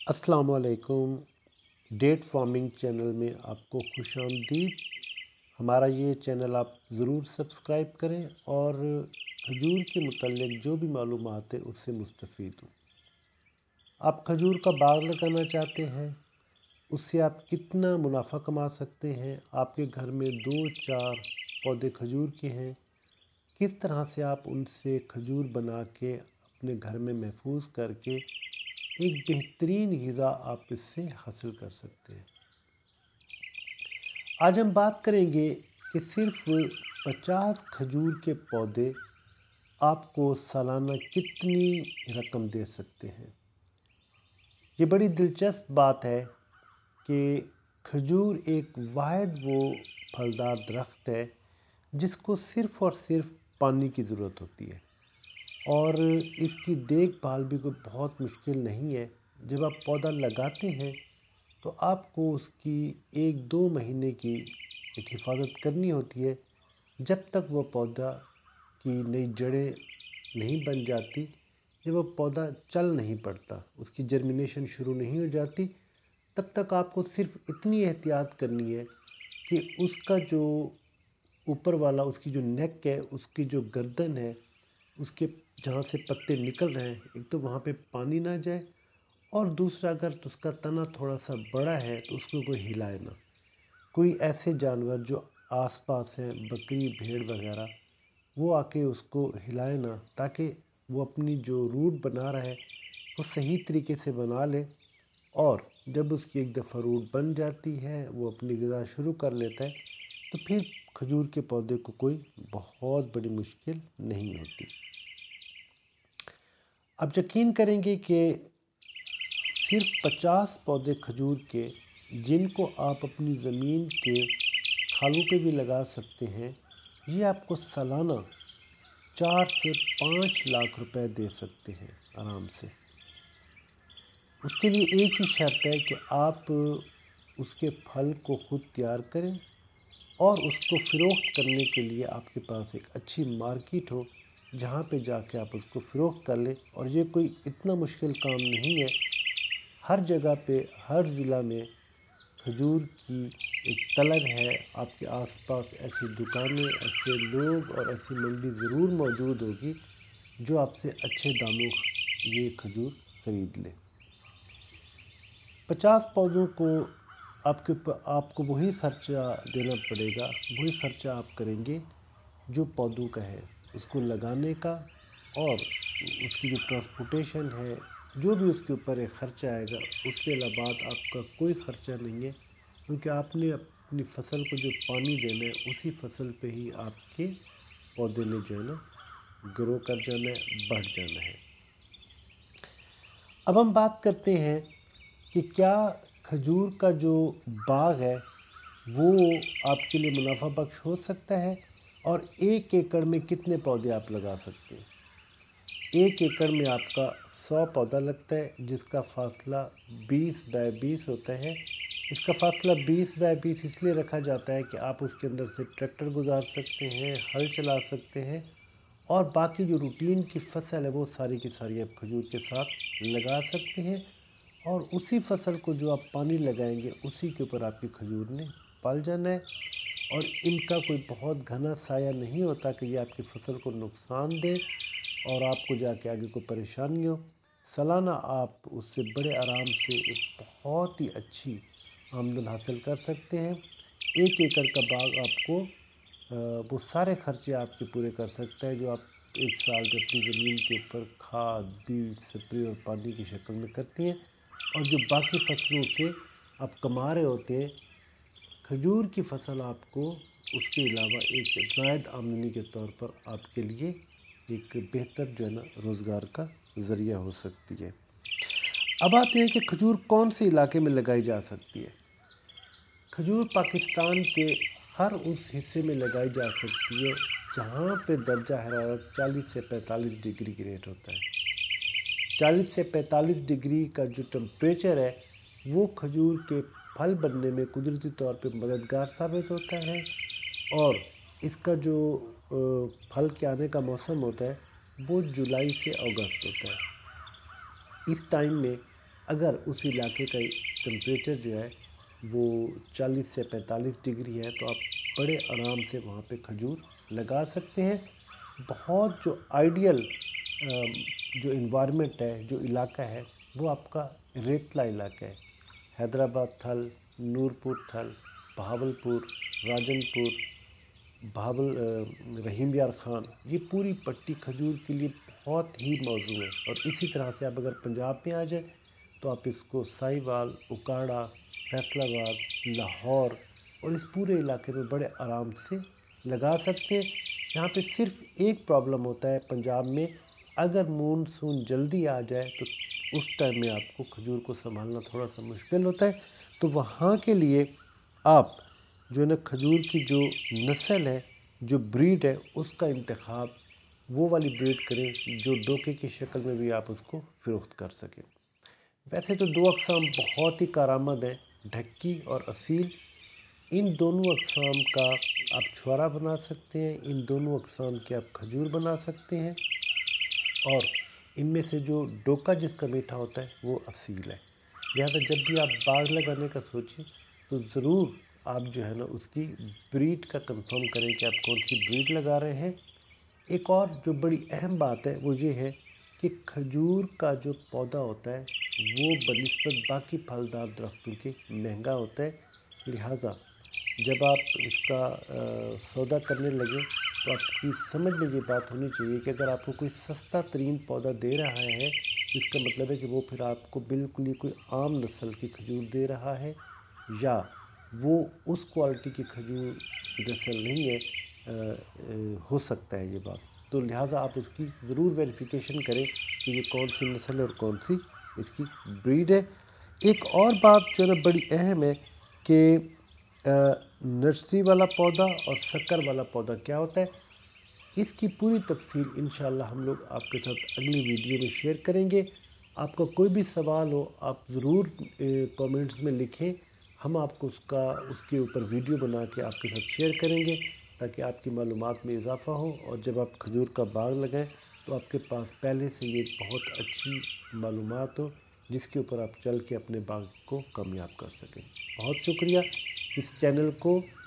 अस्सलाम वालेकुम। Date farming channel में आपको खुश आमदीद। हमारा ये चैनल आप ज़रूर सब्सक्राइब करें और खजूर के मुतल्लिक़ जो भी मालूमात है उससे मुस्तफ़ीद हों। आप खजूर का बाग लगाना चाहते हैं, उससे आप कितना मुनाफा कमा सकते हैं। आपके घर में 2-4 पौधे खजूर के हैं, किस तरह से आप उनसे खजूर बना के अपने घर में महफूज करके एक बेहतरीन ग़िज़ा आप इससे हासिल कर सकते हैं। आज हम बात करेंगे कि सिर्फ 50 खजूर के पौधे आपको सालाना कितनी रकम दे सकते हैं। ये बड़ी दिलचस्प बात है कि खजूर एक वाहिद वो फलदार दरख्त है जिसको सिर्फ़ और सिर्फ पानी की ज़रूरत होती है और इसकी देखभाल भी कोई बहुत मुश्किल नहीं है। जब आप पौधा लगाते हैं तो आपको उसकी 1-2 महीने की एक हिफाजत करनी होती है, जब तक वो पौधा की नई जड़ें नहीं बन जाती, जब वो पौधा चल नहीं पड़ता, उसकी जर्मिनेशन शुरू नहीं हो जाती, तब तक आपको सिर्फ इतनी एहतियात करनी है कि उसका जो ऊपर वाला उसकी जो नेक है, उसकी जो गर्दन है, उसके जहाँ से पत्ते निकल रहे हैं, एक तो वहाँ पे पानी ना जाए और दूसरा अगर तो उसका तना थोड़ा सा बड़ा है तो उसको कोई हिलाए ना। कोई ऐसे जानवर जो आसपास हैं, बकरी भेड़ वगैरह, वो आके उसको हिलाए ना, ताकि वो अपनी जो रूट बना रहा है वो सही तरीके से बना ले और जब उसकी एक दफ़ा रूट बन जाती है, वो अपनी ग़िज़ा शुरू कर लेता है, तो फिर खजूर के पौधे को कोई बहुत बड़ी मुश्किल नहीं होती। आप यकीन करेंगे कि सिर्फ 50 पौधे खजूर के, जिनको आप अपनी ज़मीन के खालों पे भी लगा सकते हैं, ये आपको सालाना 4 से 5 लाख रुपए दे सकते हैं आराम से। उसके लिए एक ही शर्त है कि आप उसके फल को ख़ुद तैयार करें और उसको फ़रोख्त करने के लिए आपके पास एक अच्छी मार्केट हो, जहाँ पे जाके आप उसको फ़रोख्त कर लें। और ये कोई इतना मुश्किल काम नहीं है। हर जगह पे, हर ज़िला में खजूर की एक तलब है। आपके आसपास ऐसी दुकानें, ऐसे लोग और ऐसी मंडी ज़रूर मौजूद होगी जो आपसे अच्छे दामों ये खजूर ख़रीद ले। 50 पौधों को आपको वही ख़र्चा देना पड़ेगा, वही ख़र्चा आप करेंगे जो पौधों का है, उसको लगाने का और उसकी जो ट्रांसपोर्टेशन है, जो भी उसके ऊपर एक ख़र्चा आएगा, उसके अलावा आपका कोई ख़र्चा नहीं है, क्योंकि आपने अपनी फ़सल को जो पानी देना है, उसी फ़सल पे ही आपके पौधे ने जो है ना ग्रो कर जाना है, बढ़ जाना है। अब हम बात करते हैं कि क्या खजूर का जो बाग है वो आपके लिए मुनाफा बख्श हो सकता है और 1 एकड़ में कितने पौधे आप लगा सकते हैं। 1 एकड़ में आपका 100 पौधा लगता है, जिसका फासला 20 बाय 20 होता है। इसका फासला 20 बाय 20 इसलिए रखा जाता है कि आप उसके अंदर से ट्रैक्टर गुजार सकते हैं, हल चला सकते हैं और बाकी जो रूटीन की फसल है वो सारी की सारी आप खजूर के साथ लगा सकते हैं और उसी फसल को जो आप पानी लगाएंगे उसी के ऊपर आपकी खजूर ने पल जाना है। और इनका कोई बहुत घना साया नहीं होता कि ये आपकी फसल को नुकसान दे और आपको जाके आगे कोई परेशानी हो। सालाना आप उससे बड़े आराम से एक बहुत ही अच्छी आमदन हासिल कर सकते हैं। 1 एकड़ का बाग आपको वो सारे खर्चे आपके पूरे कर सकता है जो आप एक साल में अपनी ज़मीन के ऊपर खाद, बीज, स्प्रे और पानी की शक्ल में करती हैं और जो बाकी फसलों से आप कमा रहे होते हैं। खजूर की फसल आपको उसके अलावा एक ज़ायद आमदनी के तौर पर आपके लिए एक बेहतर जो है ना रोज़गार का ज़रिया हो सकती है। अब आते हैं कि खजूर कौन से इलाके में लगाई जा सकती है। खजूर पाकिस्तान के हर उस हिस्से में लगाई जा सकती है जहाँ पे दर्जा हरारत 40 से 45 डिग्री की रेट होता है। 40 से 45 डिग्री का जो टेम्परेचर है वो खजूर के फल बनने में कुदरती तौर पे मददगार साबित होता है और इसका जो फल के आने का मौसम होता है वो जुलाई से अगस्त होता है। इस टाइम में اگر اس علاقے کا ٹمپریچر جو ہے وہ 40 سے 45 ڈگری ہے تو آپ بڑے آرام سے وہاں پہ کھجور لگا سکتے ہیں۔ بہت جو آئیڈیل جو انوائرمنٹ ہے، جو علاقہ ہے، وہ آپ کا ریتلا علاقہ ہے۔ حیدرآباد تھل، نورپور تھل، بہاولپور، راجن پور، رحیم یار خان، یہ پوری پٹی کھجور کے لیے بہت ہی موزوں ہے۔ اور اسی طرح سے آپ اگر پنجاب میں آ جائیں تو آپ اس کو ساہیوال، اکاڑا، فیصل آباد، لاہور اور اس پورے علاقے میں بڑے آرام سے لگا سکتے ہیں۔ یہاں پہ صرف ایک پرابلم ہوتا ہے پنجاب میں، اگر مونسون جلدی آ جائے تو اس ٹائم میں آپ کو کھجور کو سنبھالنا تھوڑا سا مشکل ہوتا ہے۔ تو وہاں کے لیے آپ جو ہے نا کھجور کی جو نسل ہے، جو بریڈ ہے، اس کا انتخاب وہ والی بریڈ کریں جو ڈوکے کی شکل میں بھی آپ اس کو فروخت کر سکیں۔ ویسے تو دو اقسام بہت ہی کارآمد ہیں، ڈھکی اور اصیل۔ ان دونوں اقسام کا آپ چھوارا بنا سکتے ہیں، ان دونوں اقسام کے آپ کھجور بنا سکتے ہیں، اور ان میں سے جو ڈوکا جس کا میٹھا ہوتا ہے وہ اصیل ہے۔ لہذا جب بھی آپ باغ لگانے کا سوچیں تو ضرور آپ جو ہے نا اس کی بریڈ کا کنفرم کریں کہ آپ کون سی بریڈ لگا رہے ہیں۔ ایک اور جو بڑی اہم بات ہے وہ یہ ہے کہ کھجور کا جو پودا ہوتا ہے وہ بنسبت باقی پھلدار درختوں کے مہنگا ہوتا ہے۔ لہٰذا جب آپ اس کا سودا کرنے لگیں تو آپ کی سمجھ میں یہ بات ہونی چاہیے کہ اگر آپ کو کوئی سستا ترین پودا دے رہا ہے، اس کا مطلب ہے کہ وہ پھر آپ کو بالکل ہی کوئی عام نسل کی کھجور دے رہا ہے، یا وہ اس کوالٹی کی کھجور کی نسل نہیں ہے۔ ہو سکتا ہے یہ بات، تو لہٰذا آپ اس کی ضرور ویریفیکیشن کریں کہ یہ کون سی نسل ہے اور کون سی اس کی بریڈ ہے۔ ایک اور بات جو ہے نا بڑی اہم ہے کہ نرسری والا پودا اور شکر والا پودا کیا ہوتا ہے، اس کی پوری تفصیل انشاءاللہ ہم لوگ آپ کے ساتھ اگلی ویڈیو میں شیئر کریں گے۔ آپ کا کوئی بھی سوال ہو آپ ضرور کومنٹس میں لکھیں، ہم آپ کو اس کے اوپر ویڈیو بنا کے آپ کے ساتھ شیئر کریں گے تاکہ آپ کی معلومات میں اضافہ ہو، اور جب آپ کھجور کا باغ لگائیں تو آپ کے پاس پہلے سے یہ بہت اچھی معلومات ہو جس کے اوپر آپ چل کے اپنے باغ کو کامیاب کر سکیں۔ بہت شکریہ۔ اس چینل کو